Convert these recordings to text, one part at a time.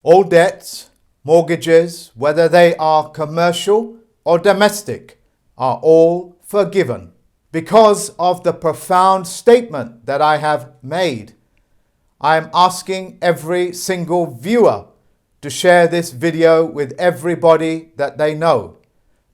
All debts, mortgages, whether they are commercial or domestic, are all forgiven. Because of the profound statement that I have made, I am asking every single viewer to share this video with everybody that they know,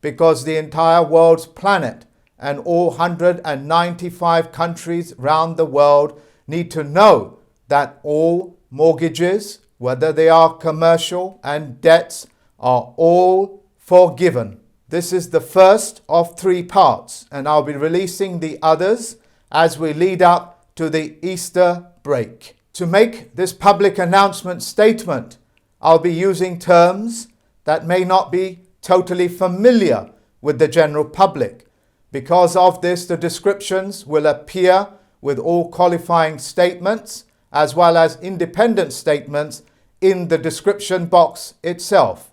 because the entire world's planet and all 195 countries around the world need to know that all mortgages, whether they are commercial, and debts are all forgiven. This is the first of 3 parts, and I'll be releasing the others as we lead up to the Easter break. To make this public announcement statement, I'll be using terms that may not be totally familiar with the general public. Because of this, the descriptions will appear with all qualifying statements as well as independent statements in the description box itself.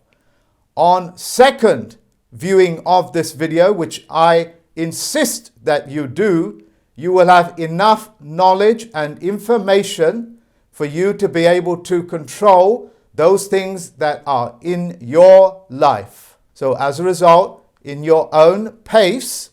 On second viewing of this video, which I insist that you do, you will have enough knowledge and information for you to be able to control those things that are in your life. So as a result, in your own pace,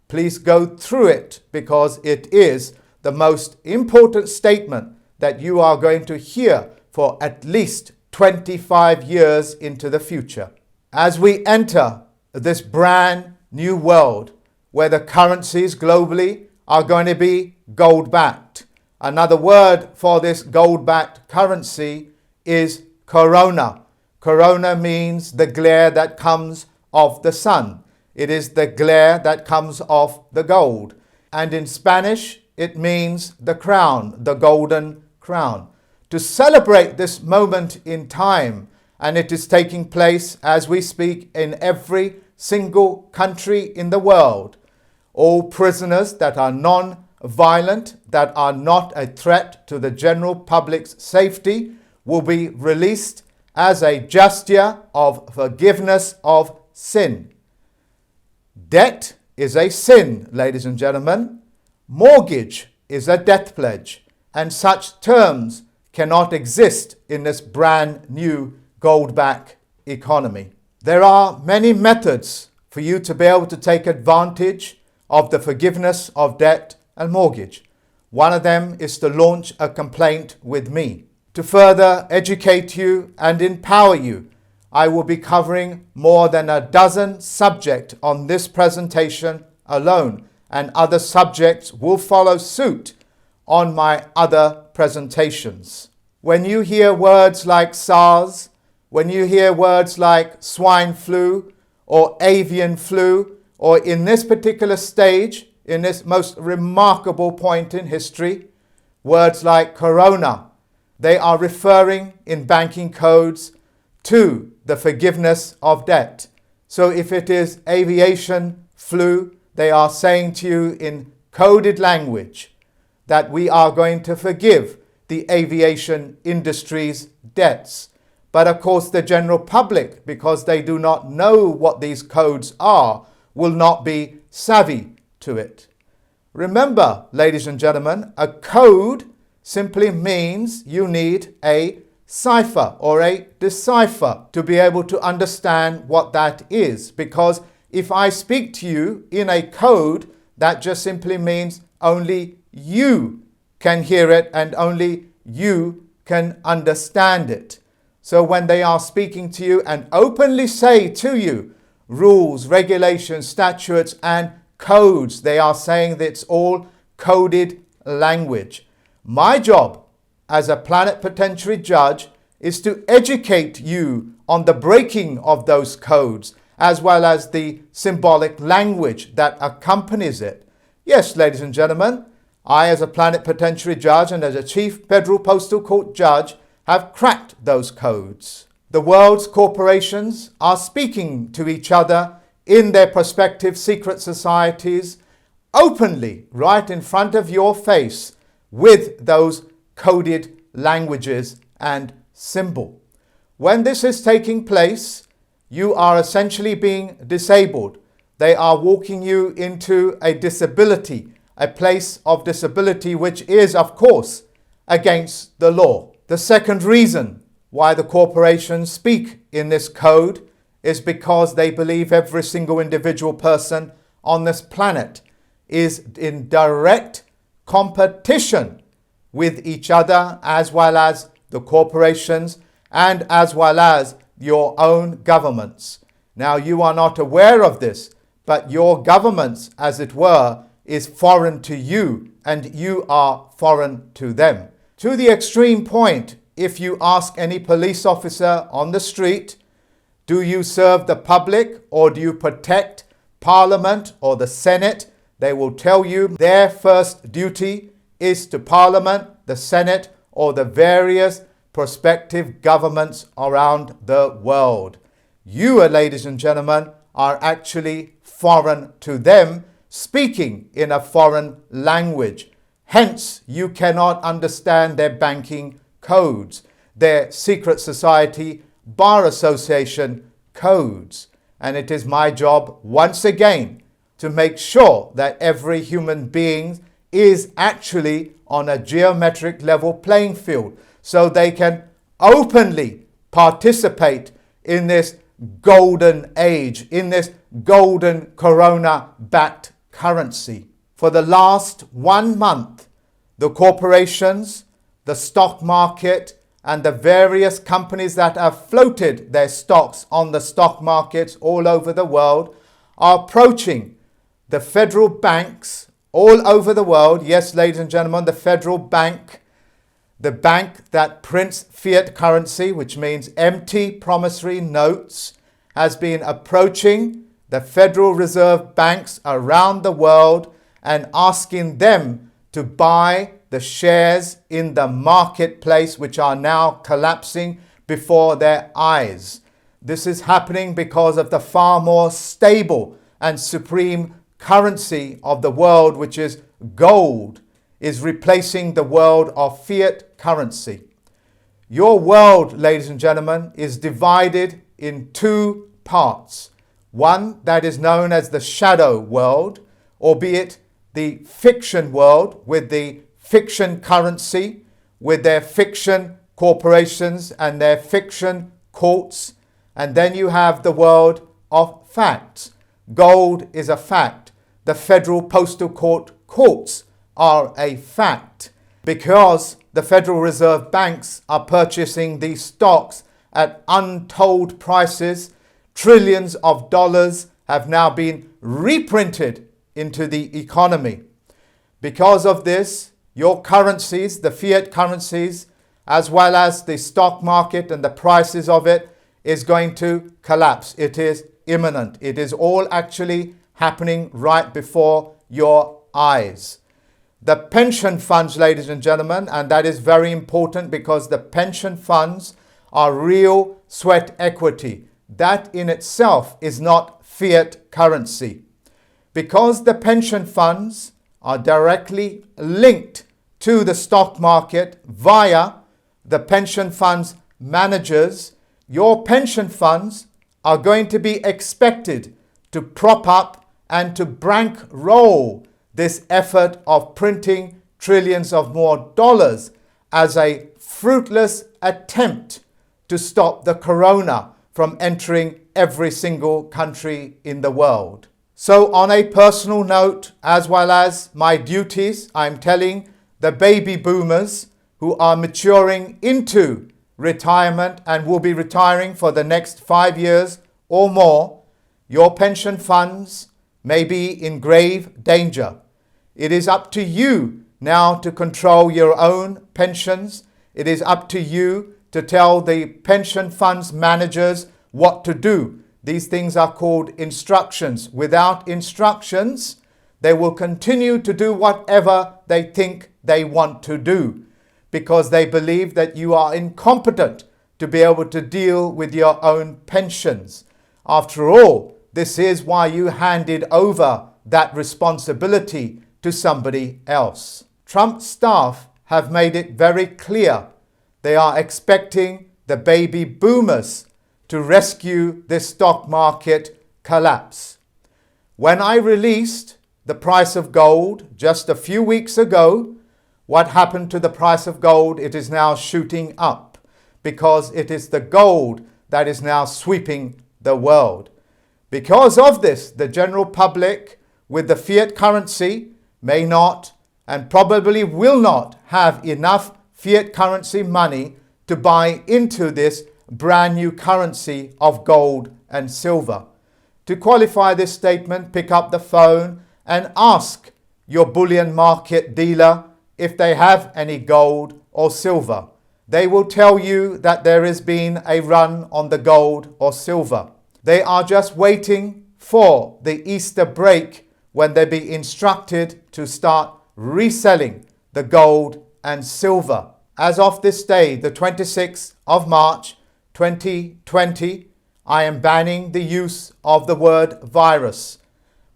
please go through it, because it is the most important statement that you are going to hear for at least 25 years into the future. As we enter this brand new world where the currencies globally are going to be gold-backed. Another word for this gold-backed currency is corona. Corona means the glare that comes of the sun. It is the glare that comes off the gold. And in Spanish, it means the crown, the golden crown. To celebrate this moment in time, and it is taking place as we speak in every single country in the world, all prisoners that are non-violent, that are not a threat to the general public's safety, will be released as a gesture of forgiveness of sin. Debt is a sin, ladies and gentlemen. Mortgage is a death pledge, and such terms cannot exist in this brand new gold-backed economy. There are many methods for you to be able to take advantage of the forgiveness of debt and mortgage. One of them is to launch a complaint with me. To further educate you and empower you, I will be covering more than a dozen subjects on this presentation alone, and other subjects will follow suit on my other presentations. When you hear words like SARS, when you hear words like swine flu or avian flu, or in this particular stage, in this most remarkable point in history, words like corona, they are referring in banking codes to the forgiveness of debt. So if it is aviation flu, they are saying to you in coded language that we are going to forgive the aviation industry's debts. But of course, the general public, because they do not know what these codes are, will not be savvy to it. Remember, ladies and gentlemen, a code simply means you need a cipher or a decipher to be able to understand what that is. Because if I speak to you in a code, that just simply means only you can hear it and only you can understand it. So when they are speaking to you and openly say to you rules, regulations, statutes, and codes, they are saying that it's all coded language. My job as a plenipotentiary judge is to educate you on the breaking of those codes, as well as the symbolic language that accompanies it. Yes, ladies and gentlemen, I, as a plenipotentiary judge and as a chief federal postal court judge, have cracked those codes. The world's corporations are speaking to each other in their prospective secret societies openly, right in front of your face, with those coded languages and symbol. When this is taking place, you are essentially being disabled. They are walking you into a disability, a place of disability, which is, of course, against the law. The second reason why the corporations speak in this code is because they believe every single individual person on this planet is in direct competition with each other, as well as the corporations and as well as your own governments. Now, you are not aware of this, but your governments, as it were, is foreign to you and you are foreign to them. To the extreme point, if you ask any police officer on the street, do you serve the public or do you protect Parliament or the Senate? They will tell you their first duty is to Parliament, the Senate, or the various prospective governments around the world. You, ladies and gentlemen, are actually foreign to them, speaking in a foreign language. Hence, you cannot understand their banking codes, their secret society, bar association codes. And it is my job, once again, to make sure that every human being is actually on a geometric level playing field so they can openly participate in this golden age, in this golden corona-backed currency. For the last 1 month, the corporations, the stock market, and the various companies that have floated their stocks on the stock markets all over the world are approaching the federal banks all over the world. Yes, ladies and gentlemen, the federal bank, the bank that prints fiat currency, which means empty promissory notes, has been approaching the Federal Reserve banks around the world and asking them to buy the shares in the marketplace, which are now collapsing before their eyes. This is happening because of the far more stable and supreme currency of the world, which is gold, is replacing the world of fiat currency. Your world, ladies and gentlemen, is divided in two parts. One that is known as the shadow world, albeit the fiction world, with the fiction currency, with their fiction corporations and their fiction courts. And then you have the world of facts. Gold is a fact. The Federal Postal Court courts are a fact, because the Federal Reserve banks are purchasing these stocks at untold prices. Trillions of dollars have now been reprinted into the economy. Because of this, your currencies, the fiat currencies, as well as the stock market and the prices of it, is going to collapse. It is imminent. It is all actually happening right before your eyes. The pension funds, ladies and gentlemen, and that is very important because the pension funds are real sweat equity. That in itself is not fiat currency. Because the pension funds are directly linked to the stock market via the pension funds managers, your pension funds are going to be expected to prop up and to bankroll this effort of printing trillions of more dollars as a fruitless attempt to stop the corona from entering every single country in the world. So on a personal note, as well as my duties, I'm telling the baby boomers who are maturing into retirement and will be retiring for the next 5 years or more, your pension funds may be in grave danger. It is up to you now to control your own pensions. It is up to you to tell the pension funds managers what to do. These things are called instructions. Without instructions, they will continue to do whatever they think they want to do, because they believe that you are incompetent to be able to deal with your own pensions. After all, this is why you handed over that responsibility to somebody else. Trump staff have made it very clear they are expecting the baby boomers to rescue this stock market collapse. When I released the price of gold just a few weeks ago, what happened to the price of gold? It is now shooting up because it is the gold that is now sweeping the world. Because of this, the general public with the fiat currency may not and probably will not have enough fiat currency money to buy into this brand new currency of gold and silver. To qualify this statement, pick up the phone and ask your bullion market dealer if they have any gold or silver. They will tell you that there has been a run on the gold or silver. They are just waiting for the Easter break when they be instructed to start reselling the gold and silver. As of this day, the 26th of March 2020, I am banning the use of the word virus,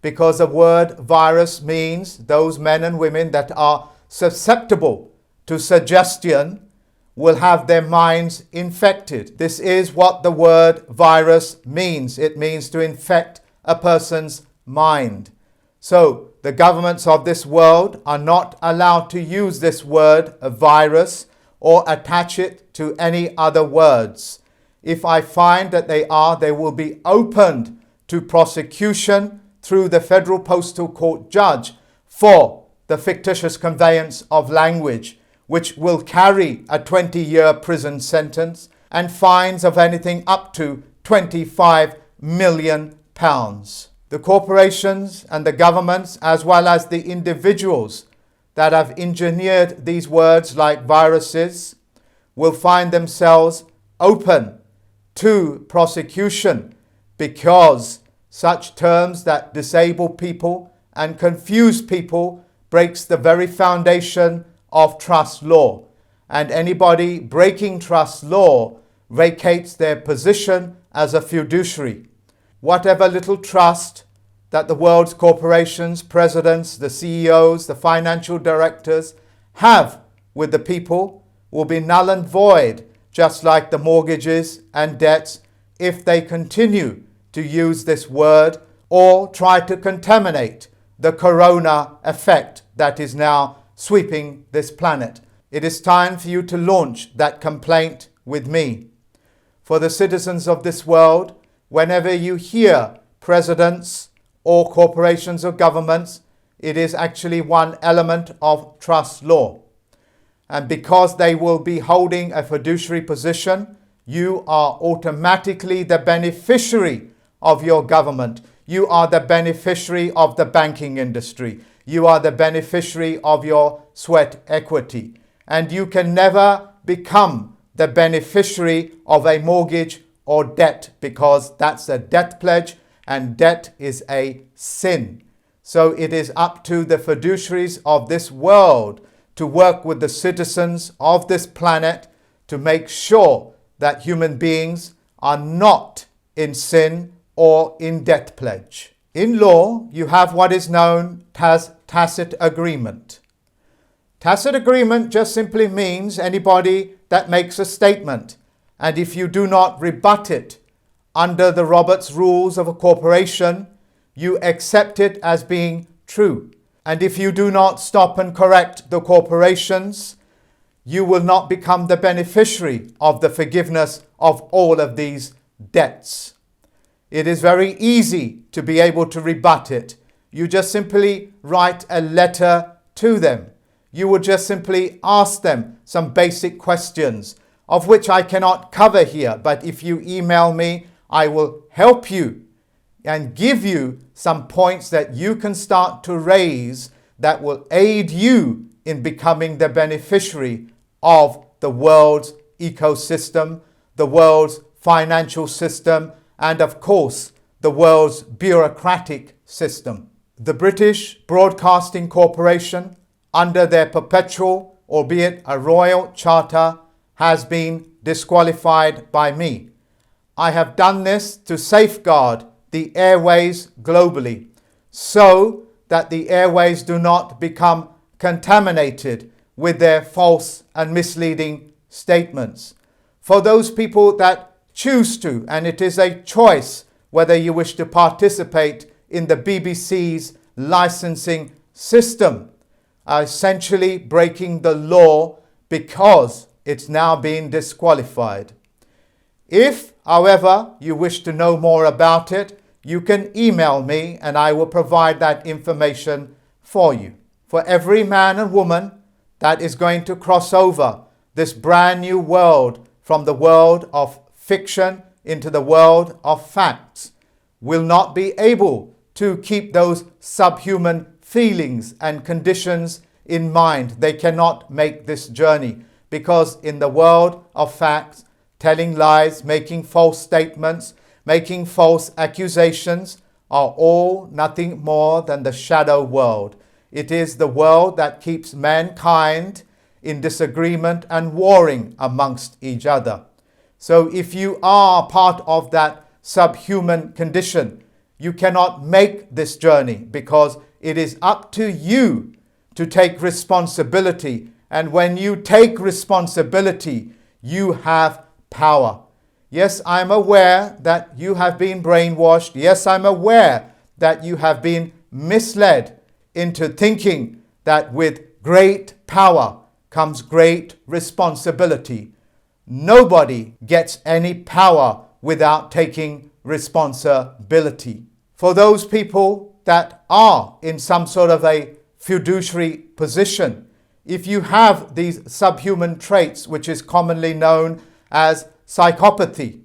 because the word virus means those men and women that are susceptible to suggestion will have their minds infected. This is what the word virus means. It means to infect a person's mind. So the governments of this world are not allowed to use this word virus or attach it to any other words. If I find that they are, they will be opened to prosecution through the Federal Postal Court judge for the fictitious conveyance of language, which will carry a 20-year prison sentence and fines of anything up to £25 million. The corporations and the governments, as well as the individuals that have engineered these words like viruses, will find themselves open to prosecution, because such terms that disable people and confuse people breaks the very foundation of trust law. And anybody breaking trust law vacates their position as a fiduciary. Whatever little trust that the world's corporations, presidents, the CEOs, the financial directors have with the people will be null and void, just like the mortgages and debts, if they continue to use this word or try to contaminate the corona effect that is now sweeping this planet. It is time for you to launch that complaint with me. For the citizens of this world, whenever you hear presidents or corporations or governments, it is actually one element of trust law. And because they will be holding a fiduciary position, you are automatically the beneficiary of your government. You are the beneficiary of the banking industry. You are the beneficiary of your sweat equity. And you can never become the beneficiary of a mortgage or debt, because that's a debt pledge, and debt is a sin. So it is up to the fiduciaries of this world to work with the citizens of this planet to make sure that human beings are not in sin or in debt pledge. In law, you have what is known as tacit agreement. Tacit agreement just simply means anybody that makes a statement, and if you do not rebut it under the Roberts rules of a corporation, you accept it as being true. And if you do not stop and correct the corporations, you will not become the beneficiary of the forgiveness of all of these debts. It is very easy to be able to rebut it. You just simply write a letter to them. You would just simply ask them some basic questions, of which I cannot cover here. But if you email me, I will help you and give you some points that you can start to raise that will aid you in becoming the beneficiary of the world's ecosystem, the world's financial system, and of course, the world's bureaucratic system. The British Broadcasting Corporation, under their perpetual, albeit a royal charter, has been disqualified by me. I have done this to safeguard the airways globally, so that the airways do not become contaminated with their false and misleading statements. For those people that choose to, and it is a choice whether you wish to participate in the BBC's licensing system, are essentially breaking the law, because it's now been disqualified. If, however, you wish to know more about it, you can email me and I will provide that information for you. For every man and woman that is going to cross over this brand new world from the world of fiction into the world of facts, will not be able to keep those subhuman feelings and conditions in mind. They cannot make this journey, because in the world of facts, telling lies, making false statements, making false accusations are all nothing more than the shadow world. It is the world that keeps mankind in disagreement and warring amongst each other. So if you are part of that subhuman condition, you cannot make this journey, because it is up to you to take responsibility. And when you take responsibility, you have power. Yes, I'm aware that you have been brainwashed. Yes, I'm aware that you have been misled into thinking that with great power comes great responsibility. Nobody gets any power without taking responsibility. For those people that are in some sort of a fiduciary position, if you have these subhuman traits, which is commonly known as psychopathy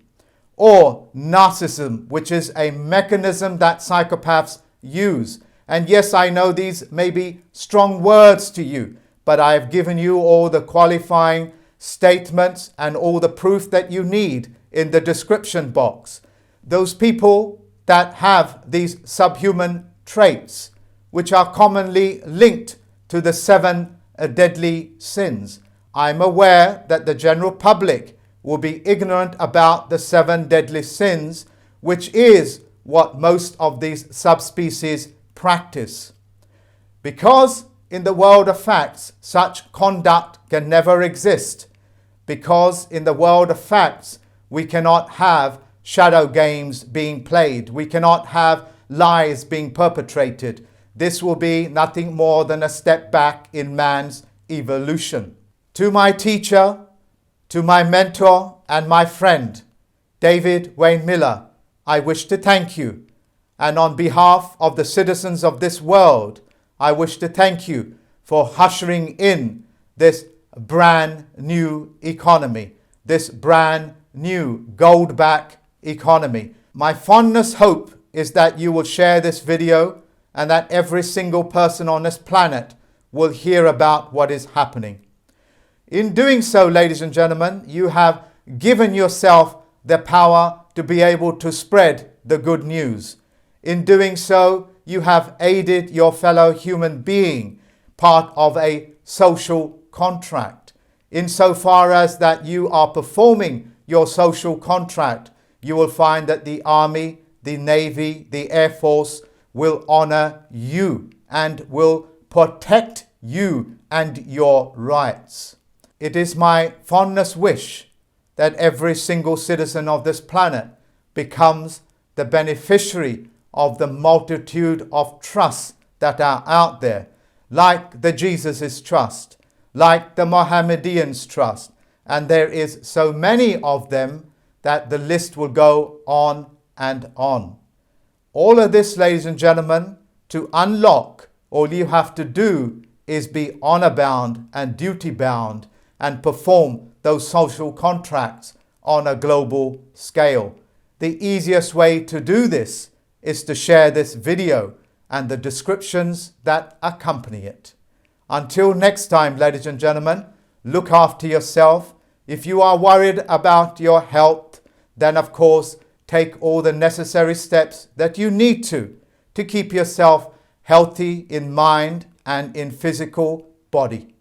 or narcissism, which is a mechanism that psychopaths use. And yes, I know these may be strong words to you, but I have given you all the qualifying statements and all the proof that you need in the description box. Those people that have these subhuman traits, which are commonly linked to the 7 deadly sins. I'm aware that the general public will be ignorant about the 7 deadly sins, which is what most of these subspecies practice. Because in the world of facts, such conduct can never exist. Because in the world of facts, we cannot have shadow games being played. We cannot have lies being perpetrated. This will be nothing more than a step back in man's evolution. To my teacher, to my mentor and my friend, David Wynn-Miller, I wish to thank you. And on behalf of the citizens of this world, I wish to thank you for ushering in this brand new economy, this brand new gold-back economy. My fondest hope is that you will share this video and that every single person on this planet will hear about what is happening. In doing so, ladies and gentlemen, you have given yourself the power to be able to spread the good news. In doing so, you have aided your fellow human being, part of a social contract. Insofar as that you are performing your social contract, you will find that the Army, the Navy, the Air Force will honor you and will protect you and your rights. It is my fondest wish that every single citizen of this planet becomes the beneficiary of the multitude of trusts that are out there, like the Jesus' trust, like the Mohammedans' trust, and there is so many of them that the list will go on and on. All of this, ladies and gentlemen, to unlock, all you have to do is be honor bound and duty bound and perform those social contracts on a global scale. The easiest way to do this is to share this video and the descriptions that accompany it. Until next time, ladies and gentlemen, look after yourself. If you are worried about your health, then of course, take all the necessary steps that you need to keep yourself healthy in mind and in physical body.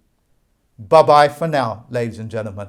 Bye-bye for now, ladies and gentlemen.